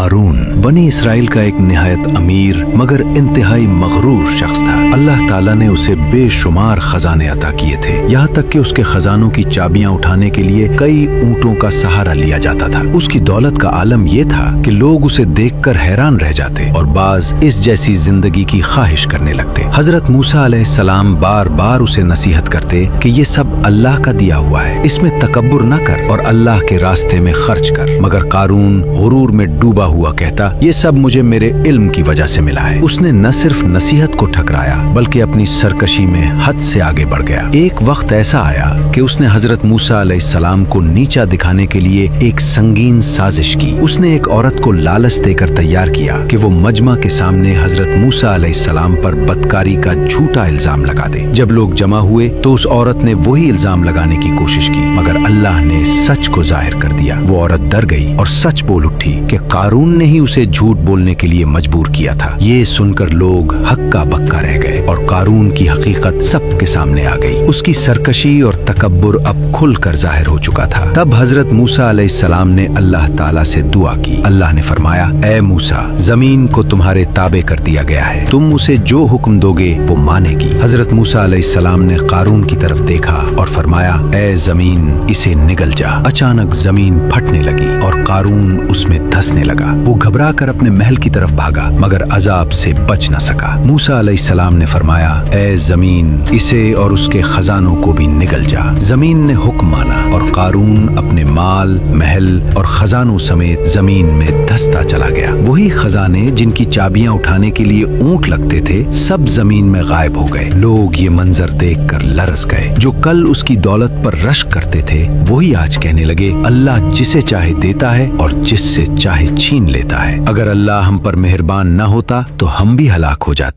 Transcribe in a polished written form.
قارون بنی اسرائیل کا ایک نہایت امیر مگر انتہائی مغرور شخص تھا۔ اللہ تعالیٰ نے اسے بے شمار خزانے عطا کیے تھے، یہاں تک کہ اس کے خزانوں کی چابیاں اٹھانے کے لیے کئی اونٹوں کا سہارا لیا جاتا تھا۔ اس کی دولت کا عالم یہ تھا کہ لوگ اسے دیکھ کر حیران رہ جاتے اور بعض اس جیسی زندگی کی خواہش کرنے لگتے۔ حضرت موسیٰ علیہ السلام بار بار اسے نصیحت کرتے کہ یہ سب اللہ کا دیا ہوا ہے، اس میں تکبر نہ کر اور اللہ کے راستے میں خرچ کر، مگر قارون غرور میں ڈوبا ہوا کہتا یہ سب مجھے میرے علم کی وجہ سے ملا ہے۔ اس نے نہ صرف نصیحت کو ٹھکرایا بلکہ اپنی سرکشی میں حد سے آگے بڑھ گیا۔ ایک وقت ایسا آیا کہ اس نے حضرت موسیٰ علیہ السلام کو نیچا دکھانے کے لیے ایک سنگین سازش کی۔ اس نے ایک عورت کو لالچ دے کر تیار کیا کہ وہ مجمع کے سامنے حضرت موسیٰ علیہ السلام پر بدکاری کا جھوٹا الزام لگا دے۔ جب لوگ جمع ہوئے تو اس عورت نے وہی الزام لگانے کی کوشش کی، مگر اللہ نے سچ کو ظاہر کر دیا۔ وہ عورت ڈر گئی اور سچ بول اٹھی کہ قارون نے ہی اسے جھوٹ بولنے کے لیے مجبور کیا تھا۔ یہ سن کر لوگ ہکا بکا رہ گئے اور قارون کی حقیقت سب کے سامنے آ گئی۔ اس کی سرکشی اور تکبر اب کھل کر ظاہر ہو چکا تھا۔ تب حضرت موسیٰ علیہ السلام نے اللہ تعالیٰ سے دعا کی۔ اللہ نے فرمایا، اے موسیٰ، زمین کو تمہارے تابع کر دیا گیا ہے، تم اسے جو حکم دو گے وہ مانے گی۔ حضرت موسیٰ علیہ السلام نے قارون کی طرف دیکھا اور فرمایا، اے زمین اسے نگل جا۔ اچانک زمین پھٹنے لگی اور قارون اس میں دھسنے لگا۔ وہ گھبرا کر اپنے محل کی طرف بھاگا مگر عذاب سے بچ نہ سکا۔ موسیٰ علیہ السلام نے فرمایا، اے زمین اسے اور اس کے خزانوں کو بھی نگل جا۔ زمین نے حکم مانا اور قارون اپنے مال، محل اور خزانوں سمیت زمین میں دھستا چلا گیا۔ وہی خزانے جن کی چابیاں اٹھانے کے لیے اونٹ لگتے تھے سب زمین میں غائب ہو گئے۔ لوگ یہ منظر دیکھ کر لرز گئے۔ جو کل اس کی دولت پر رشک کرتے تھے وہی آج کہنے لگے، اللہ جسے چاہے دیتا ہے اور جس سے چاہے چھین لیتا ہے۔ اگر اللہ ہم پر مہربان نہ ہوتا تو ہم بھی ہلاک ہو جاتے۔